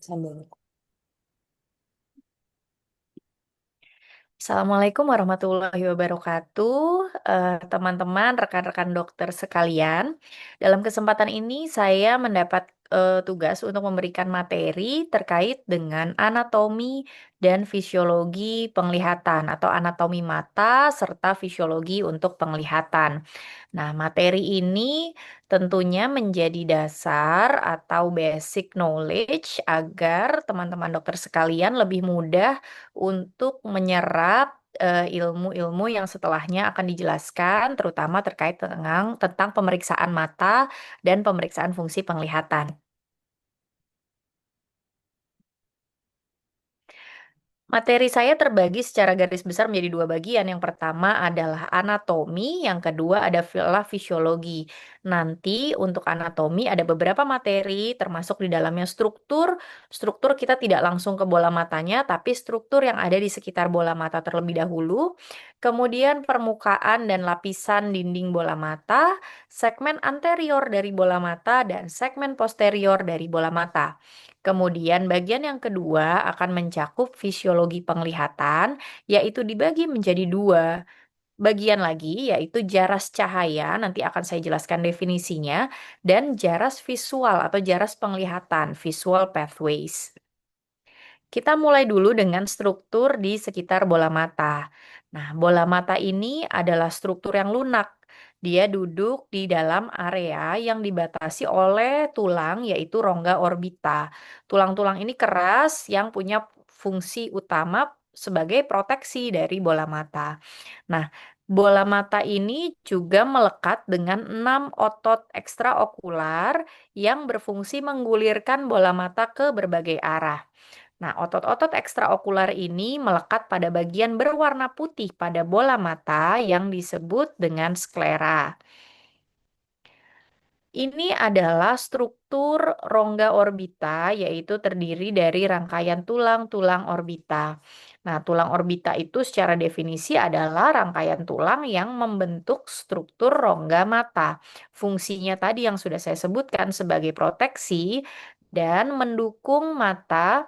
Sambung. Assalamualaikum warahmatullahi wabarakatuh, teman-teman, rekan-rekan dokter sekalian. Dalam kesempatan ini saya mendapat tugas untuk memberikan materi terkait dengan anatomi dan fisiologi penglihatan atau anatomi mata serta fisiologi untuk penglihatan. Nah, materi ini tentunya menjadi dasar atau basic knowledge agar teman-teman dokter sekalian lebih mudah untuk menyerap ilmu-ilmu yang setelahnya akan dijelaskan, terutama terkait tentang pemeriksaan mata dan pemeriksaan fungsi penglihatan. Materi saya terbagi secara garis besar menjadi dua bagian. Yang pertama adalah anatomi, yang kedua adalah fisiologi. Nanti untuk anatomi ada beberapa materi, termasuk di dalamnya struktur. Struktur kita tidak langsung ke bola matanya, tapi struktur yang ada di sekitar bola mata terlebih dahulu. Kemudian permukaan dan lapisan dinding bola mata, segmen anterior dari bola mata, dan segmen posterior dari bola mata. Kemudian bagian yang kedua akan mencakup fisiologi penglihatan, yaitu dibagi menjadi dua bagian lagi, yaitu jaras cahaya, nanti akan saya jelaskan definisinya, dan jaras visual atau jaras penglihatan, visual pathways. Kita mulai dulu dengan struktur di sekitar bola mata. Nah, bola mata ini adalah struktur yang lunak. Dia duduk di dalam area yang dibatasi oleh tulang, yaitu rongga orbita. Tulang-tulang ini keras yang punya fungsi utama sebagai proteksi dari bola mata. Nah, bola mata ini juga melekat dengan 6 otot ekstraokular yang berfungsi menggulirkan bola mata ke berbagai arah. Nah, otot-otot ekstraokular ini melekat pada bagian berwarna putih pada bola mata yang disebut dengan sklera. Ini adalah struktur rongga orbita, yaitu terdiri dari rangkaian tulang-tulang orbita. Nah, tulang orbita itu secara definisi adalah rangkaian tulang yang membentuk struktur rongga mata. Fungsinya tadi yang sudah saya sebutkan sebagai proteksi dan mendukung mata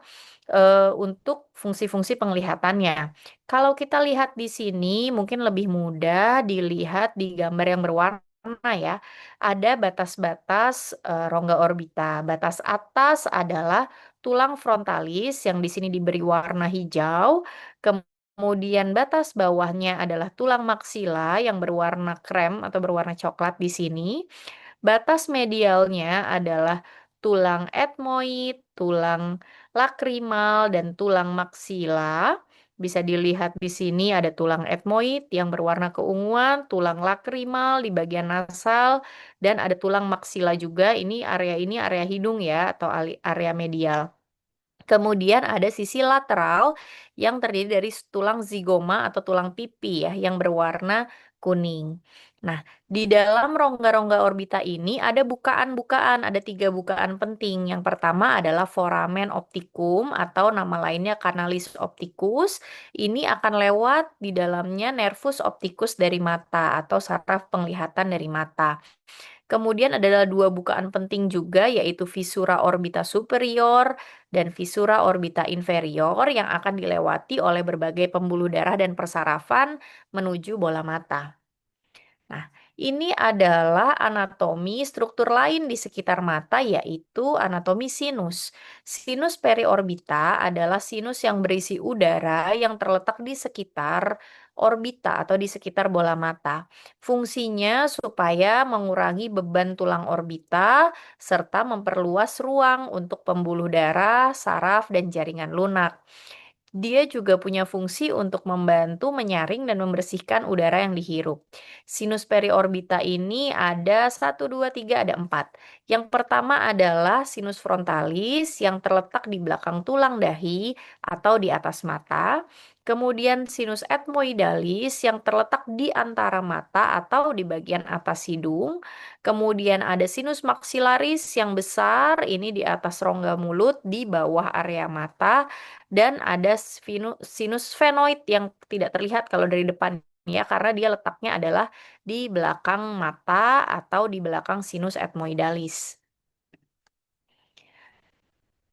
untuk fungsi-fungsi penglihatannya. Kalau kita lihat di sini, mungkin lebih mudah dilihat di gambar yang berwarna ya. Ada batas-batas rongga orbita. Batas atas adalah tulang frontalis yang di sini diberi warna hijau. Kemudian batas bawahnya adalah tulang maksila yang berwarna krem atau berwarna coklat di sini. Batas medialnya adalah tulang etmoid, tulang lakrimal, dan tulang maksila. Bisa dilihat di sini ada tulang etmoid yang berwarna keunguan, tulang lakrimal di bagian nasal, dan ada tulang maksila juga. Ini area hidung ya, atau area medial. Kemudian ada sisi lateral yang terdiri dari tulang zigoma atau tulang pipi ya yang berwarna kuning. Nah, di dalam rongga-rongga orbita ini ada bukaan-bukaan, ada tiga bukaan penting. Yang pertama adalah foramen opticum atau nama lainnya canalis opticus. Ini akan lewat di dalamnya nervus opticus dari mata atau saraf penglihatan dari mata. Kemudian adalah dua bukaan penting juga yaitu visura orbita superior dan visura orbita inferior yang akan dilewati oleh berbagai pembuluh darah dan persarafan menuju bola mata. Nah, ini adalah anatomi struktur lain di sekitar mata, yaitu anatomi sinus. Sinus periorbita adalah sinus yang berisi udara yang terletak di sekitar orbita atau di sekitar bola mata. Fungsinya supaya mengurangi beban tulang orbita serta memperluas ruang untuk pembuluh darah, saraf, dan jaringan lunak. Dia juga punya fungsi untuk membantu menyaring dan membersihkan udara yang dihirup. Sinus periorbita ini ada satu, 2, 3, ada 4. Yang pertama adalah sinus frontalis yang terletak di belakang tulang dahi atau di atas mata. Kemudian sinus ethmoidalis yang terletak di antara mata atau di bagian atas hidung. Kemudian ada sinus maxillaris yang besar, ini di atas rongga mulut di bawah area mata. Dan ada sinus sphenoid yang tidak terlihat kalau dari depan ya karena dia letaknya adalah di belakang mata atau di belakang sinus ethmoidalis.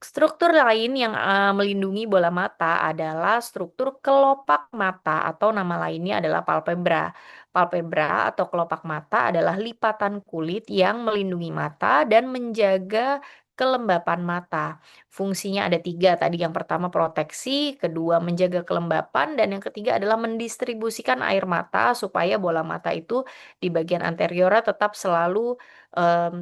Struktur lain yang melindungi bola mata adalah struktur kelopak mata atau nama lainnya adalah palpebra. Palpebra atau kelopak mata adalah lipatan kulit yang melindungi mata dan menjaga kelembapan mata. Fungsinya ada tiga tadi. Yang pertama proteksi, kedua menjaga kelembapan, dan yang ketiga adalah mendistribusikan air mata supaya bola mata itu di bagian anteriornya tetap selalu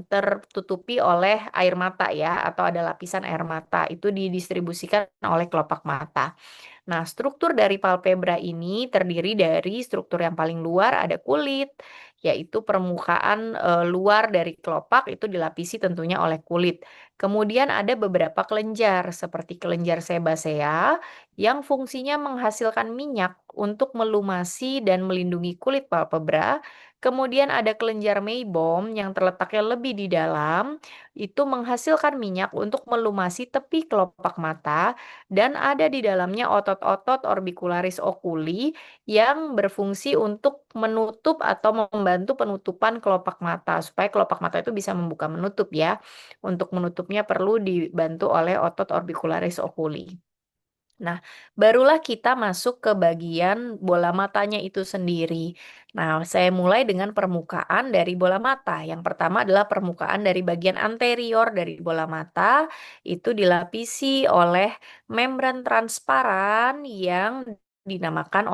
tertutupi oleh air mata ya, atau ada lapisan air mata, itu didistribusikan oleh kelopak mata. Nah, struktur dari palpebra ini terdiri dari struktur yang paling luar ada kulit, yaitu permukaan luar dari kelopak itu dilapisi tentunya oleh kulit. Kemudian ada beberapa kelenjar seperti kelenjar sebasea yang fungsinya menghasilkan minyak untuk melumasi dan melindungi kulit palpebra. Kemudian ada kelenjar meibom yang terletaknya lebih di dalam, itu menghasilkan minyak untuk melumasi tepi kelopak mata dan ada di dalamnya otot-otot orbicularis oculi yang berfungsi untuk menutup atau membantu penutupan kelopak mata, supaya kelopak mata itu bisa membuka menutup ya. Untuk menutupnya perlu dibantu oleh otot orbicularis oculi. Nah, barulah kita masuk ke bagian bola matanya itu sendiri. Nah, saya mulai dengan permukaan dari bola mata. Yang pertama adalah permukaan dari bagian anterior dari bola mata, itu dilapisi oleh membran transparan yang dinamakan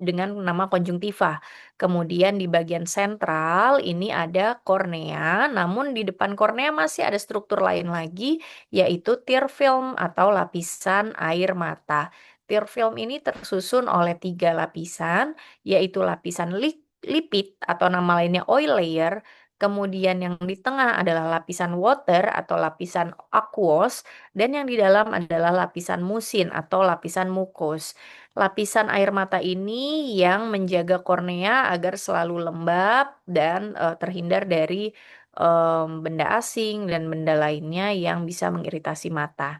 dengan nama konjungtiva. Kemudian di bagian sentral ini ada kornea, namun di depan kornea masih ada struktur lain lagi yaitu tear film atau lapisan air mata. Tear film ini tersusun oleh tiga lapisan, yaitu lapisan lipid atau nama lainnya oil layer, kemudian yang di tengah adalah lapisan water atau lapisan aqueous, dan yang di dalam adalah lapisan musin atau lapisan mucus. Lapisan air mata ini yang menjaga kornea agar selalu lembab dan terhindar dari benda asing dan benda lainnya yang bisa mengiritasi mata.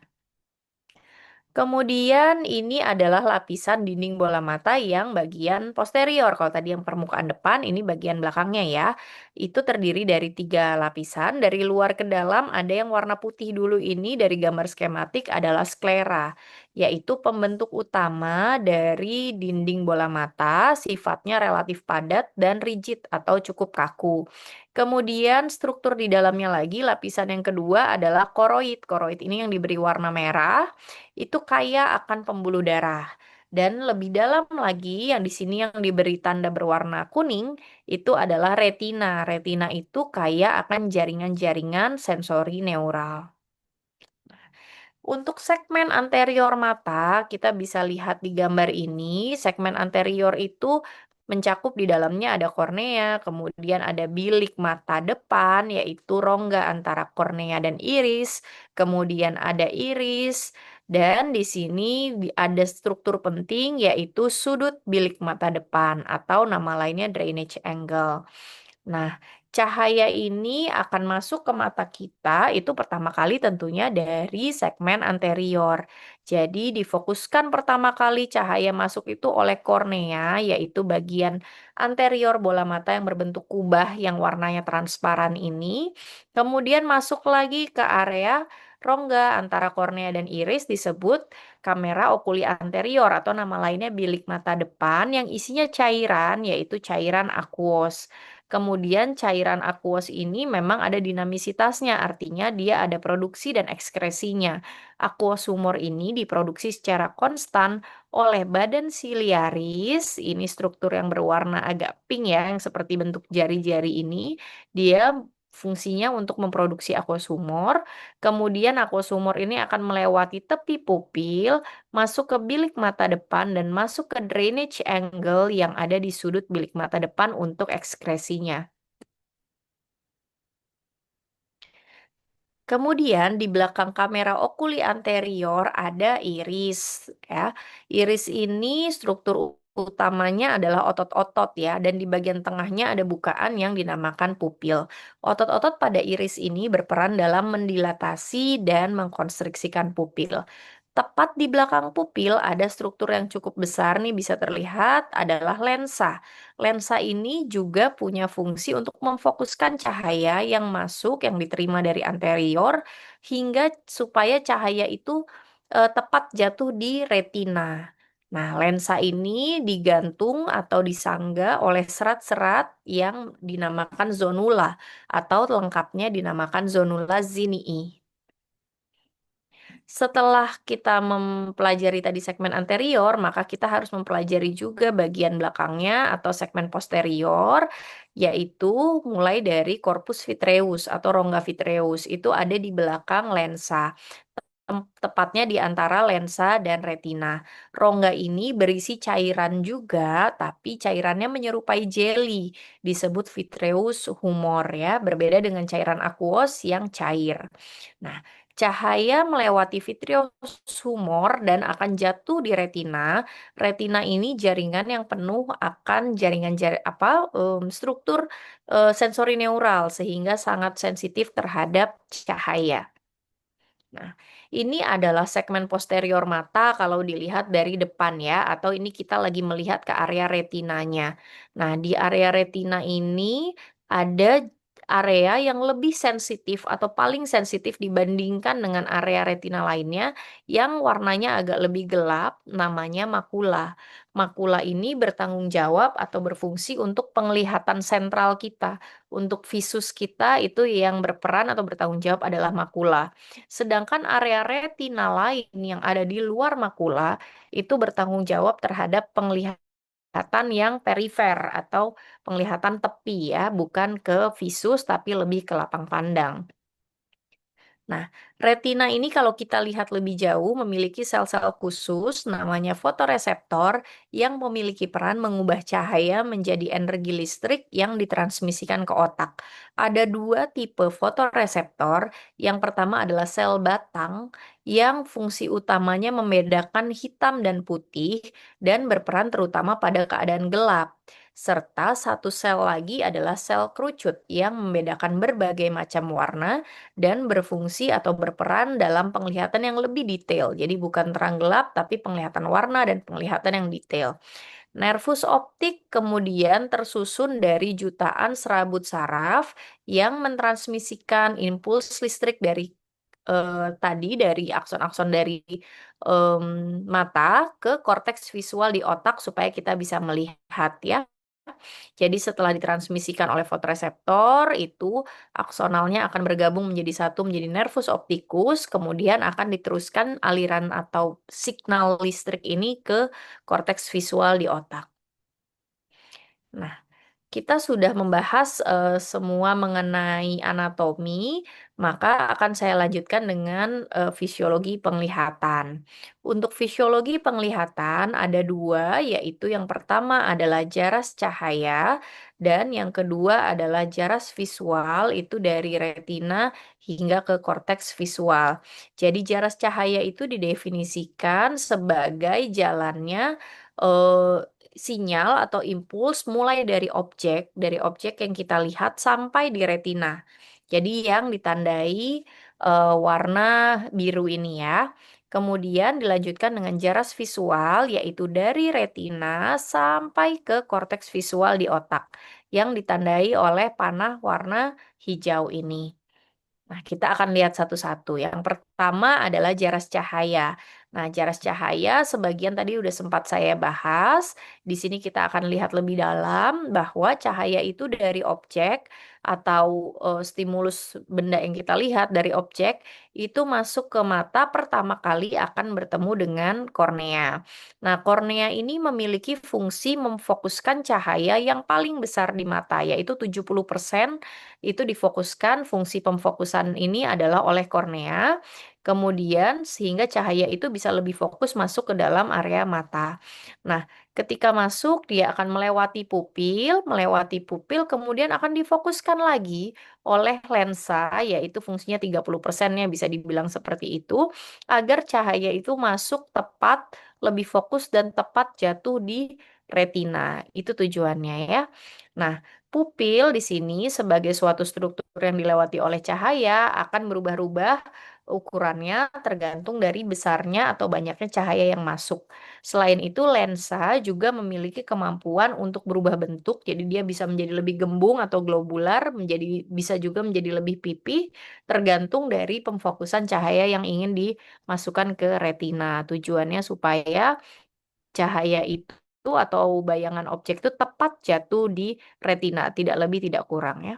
Kemudian ini adalah lapisan dinding bola mata yang bagian posterior. Kalau tadi yang permukaan depan, ini bagian belakangnya ya. Itu terdiri dari tiga lapisan. Dari luar ke dalam ada yang warna putih dulu ini dari gambar skematik adalah sklera, yaitu pembentuk utama dari dinding bola mata, sifatnya relatif padat dan rigid atau cukup kaku. Kemudian struktur di dalamnya lagi, lapisan yang kedua adalah koroid. Koroid ini yang diberi warna merah itu kaya akan pembuluh darah. Dan lebih dalam lagi yang di sini yang diberi tanda berwarna kuning itu adalah retina. Retina itu kaya akan jaringan-jaringan sensori neural. Untuk segmen anterior mata, kita bisa lihat di gambar ini, segmen anterior itu mencakup di dalamnya ada kornea, kemudian ada bilik mata depan, yaitu rongga antara kornea dan iris, kemudian ada iris, dan di sini ada struktur penting, yaitu sudut bilik mata depan, atau nama lainnya drainage angle. Nah, cahaya ini akan masuk ke mata kita itu pertama kali tentunya dari segmen anterior. Jadi difokuskan pertama kali cahaya masuk itu oleh kornea, yaitu bagian anterior bola mata yang berbentuk kubah yang warnanya transparan ini. Kemudian masuk lagi ke area rongga antara kornea dan iris disebut kamera okuli anterior atau nama lainnya bilik mata depan yang isinya cairan, yaitu cairan aqueous. Kemudian cairan aqueous ini memang ada dinamisitasnya, artinya dia ada produksi dan ekskresinya. Aqueous humor ini diproduksi secara konstan oleh badan siliaris, ini struktur yang berwarna agak pink ya, yang seperti bentuk jari-jari ini. Dia fungsinya untuk memproduksi aqueous humor. Kemudian aqueous humor ini akan melewati tepi pupil, masuk ke bilik mata depan dan masuk ke drainage angle yang ada di sudut bilik mata depan untuk ekskresinya. Kemudian di belakang kamera okuli anterior ada iris ya. Iris ini struktur utamanya adalah otot-otot ya dan di bagian tengahnya ada bukaan yang dinamakan pupil. Otot-otot pada iris ini berperan dalam mendilatasi dan mengkonstriksikan pupil. Tepat di belakang pupil ada struktur yang cukup besar nih bisa terlihat adalah lensa. Lensa ini juga punya fungsi untuk memfokuskan cahaya yang masuk yang diterima dari anterior hingga supaya cahaya itu tepat jatuh di retina. Nah, lensa ini digantung atau disangga oleh serat-serat yang dinamakan zonula atau lengkapnya dinamakan zonula zinii. Setelah kita mempelajari tadi segmen anterior, maka kita harus mempelajari juga bagian belakangnya atau segmen posterior, yaitu mulai dari corpus vitreus atau rongga vitreus. Itu ada di belakang lensa, tepatnya di antara lensa dan retina. Rongga ini berisi cairan juga, tapi cairannya menyerupai jelly, disebut vitreous humor ya, berbeda dengan cairan aqueous yang cair. Nah, cahaya melewati vitreous humor dan akan jatuh di retina. Retina ini jaringan yang penuh akan struktur sensori neural sehingga sangat sensitif terhadap cahaya. Nah, ini adalah segmen posterior mata kalau dilihat dari depan ya, atau ini kita lagi melihat ke area retinanya. Nah, di area retina ini ada area yang lebih sensitif atau paling sensitif dibandingkan dengan area retina lainnya yang warnanya agak lebih gelap, namanya makula. Makula ini bertanggung jawab atau berfungsi untuk penglihatan sentral kita. Untuk visus kita itu yang berperan atau bertanggung jawab adalah makula. Sedangkan area retina lain yang ada di luar makula itu bertanggung jawab terhadap penglihatan yang perifer atau penglihatan tepi ya, bukan ke visus tapi lebih ke lapang pandang. Nah, retina ini kalau kita lihat lebih jauh memiliki sel-sel khusus namanya fotoreseptor yang memiliki peran mengubah cahaya menjadi energi listrik yang ditransmisikan ke otak. Ada dua tipe fotoreseptor. Yang pertama adalah sel batang yang fungsi utamanya membedakan hitam dan putih dan berperan terutama pada keadaan gelap. Serta satu sel lagi adalah sel kerucut yang membedakan berbagai macam warna dan berfungsi atau berperan dalam penglihatan yang lebih detail. Jadi bukan terang gelap, tapi penglihatan warna dan penglihatan yang detail. Nervus optik kemudian tersusun dari jutaan serabut saraf yang mentransmisikan impuls listrik dari dari akson-akson dari mata ke korteks visual di otak supaya kita bisa melihat ya. Jadi setelah ditransmisikan oleh fotoreseptor, itu aksonalnya akan bergabung menjadi satu menjadi nervus opticus, kemudian akan diteruskan aliran atau signal listrik ini ke korteks visual di otak. Nah, kita sudah membahas, semua mengenai anatomi, maka akan saya lanjutkan dengan, fisiologi penglihatan. Untuk fisiologi penglihatan ada 2, yaitu yang pertama adalah jaras cahaya dan yang kedua adalah jaras visual, itu dari retina hingga ke korteks visual. Jadi jaras cahaya itu didefinisikan sebagai jalannya, eee sinyal atau impuls mulai dari objek yang kita lihat sampai di retina. Jadi yang ditandai, warna biru ini ya. Kemudian dilanjutkan dengan jaras visual, yaitu dari retina sampai ke korteks visual di otak, yang ditandai oleh panah warna hijau ini. Nah, kita akan lihat satu-satu. Yang pertama adalah jaras cahaya. Nah, jaras cahaya sebagian tadi udah sempat saya bahas. Di sini kita akan lihat lebih dalam bahwa cahaya itu dari objek atau stimulus benda yang kita lihat dari objek itu masuk ke mata pertama kali akan bertemu dengan kornea. Nah, kornea ini memiliki fungsi memfokuskan cahaya yang paling besar di mata, yaitu 70% itu difokuskan, fungsi pemfokusan ini adalah oleh kornea, kemudian sehingga cahaya itu bisa lebih fokus masuk ke dalam area mata. Nah, ketika masuk dia akan melewati pupil kemudian akan difokuskan lagi oleh lensa, yaitu fungsinya 30%-nya bisa dibilang seperti itu, agar cahaya itu masuk tepat, lebih fokus dan tepat jatuh di retina. Itu tujuannya ya. Nah, pupil di sini sebagai suatu struktur yang dilewati oleh cahaya akan berubah-ubah ukurannya tergantung dari besarnya atau banyaknya cahaya yang masuk. Selain itu, lensa juga memiliki kemampuan untuk berubah bentuk, jadi dia bisa menjadi lebih gembung atau globular, bisa juga menjadi lebih pipih, tergantung dari pemfokusan cahaya yang ingin dimasukkan ke retina. Tujuannya supaya cahaya itu atau bayangan objek itu tepat jatuh di retina, tidak lebih tidak kurang ya.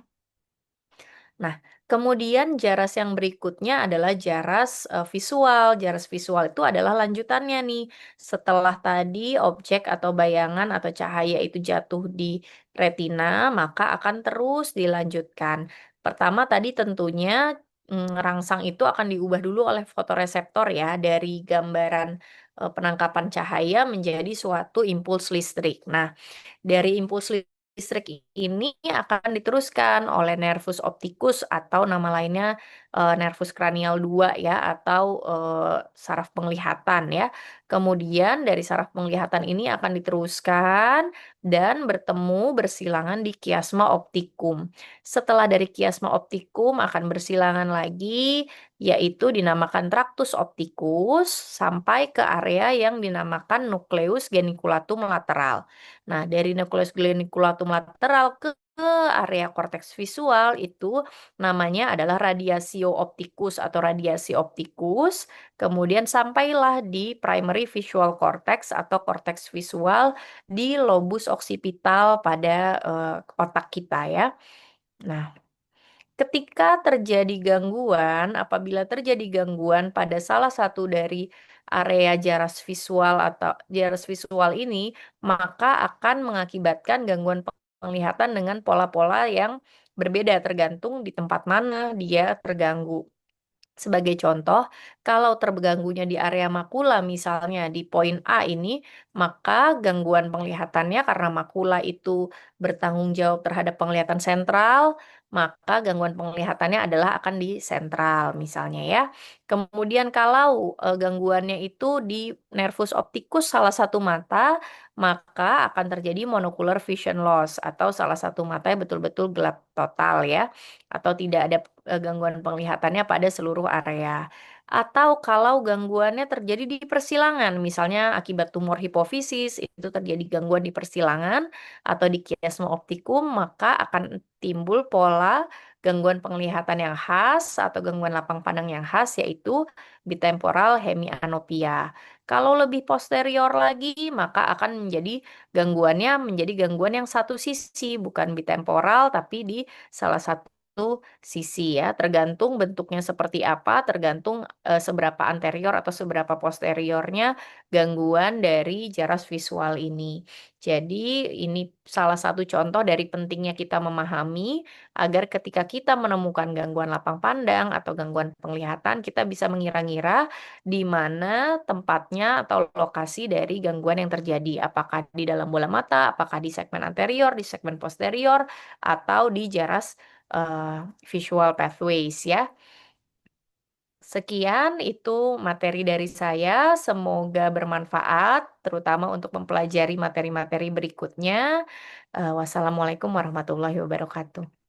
Nah, kemudian jaras yang berikutnya adalah jaras, visual. Jaras visual itu adalah lanjutannya nih. Setelah tadi objek atau bayangan atau cahaya itu jatuh di retina, maka akan terus dilanjutkan. Pertama tadi tentunya, rangsang itu akan diubah dulu oleh fotoreseptor ya, dari gambaran, penangkapan cahaya menjadi suatu impuls listrik. Nah, dari impuls listrik ini akan diteruskan oleh nervus opticus atau nama lainnya, nervus cranial 2 ya atau, saraf penglihatan ya. Kemudian dari saraf penglihatan ini akan diteruskan dan bersilangan di kiasma optikum. Setelah dari kiasma optikum akan bersilangan lagi, yaitu dinamakan tractus opticus sampai ke area yang dinamakan nucleus geniculatum lateral. Nah, dari nucleus geniculatum lateral ke area korteks visual itu namanya adalah radiatio opticus atau radiasi optikus, kemudian sampailah di primary visual cortex atau korteks visual di lobus occipital pada otak kita ya. Nah, ketika terjadi gangguan, apabila terjadi gangguan pada salah satu dari area jaras visual ini, maka akan mengakibatkan gangguan penglihatan dengan pola-pola yang berbeda tergantung di tempat mana dia terganggu. Sebagai contoh, kalau terganggunya di area makula misalnya di poin A ini, maka gangguan penglihatannya karena makula itu bertanggung jawab terhadap penglihatan sentral, maka gangguan penglihatannya adalah akan di sentral misalnya ya. Kemudian kalau gangguannya itu di nervus opticus salah satu mata, maka akan terjadi monocular vision loss atau salah satu mata yang betul-betul gelap total ya, atau tidak ada gangguan penglihatannya pada seluruh area. Atau kalau gangguannya terjadi di persilangan, misalnya akibat tumor hipofisis, itu terjadi gangguan di persilangan atau di kiasma optikum, maka akan timbul pola gangguan penglihatan yang khas atau gangguan lapang pandang yang khas, yaitu bitemporal hemianopia. Kalau lebih posterior lagi, maka akan gangguannya menjadi gangguan yang satu sisi, bukan bitemporal, tapi di salah satu sisi ya, tergantung bentuknya seperti apa, tergantung, seberapa anterior atau seberapa posteriornya gangguan dari jaras visual ini. Jadi ini salah satu contoh dari pentingnya kita memahami agar ketika kita menemukan gangguan lapang pandang atau gangguan penglihatan, kita bisa mengira-ngira di mana tempatnya atau lokasi dari gangguan yang terjadi. Apakah di dalam bola mata, apakah di segmen anterior, di segmen posterior, atau di jaras visual pathways ya. Sekian itu materi dari saya, semoga bermanfaat terutama untuk mempelajari materi-materi berikutnya. Wassalamualaikum warahmatullahi wabarakatuh.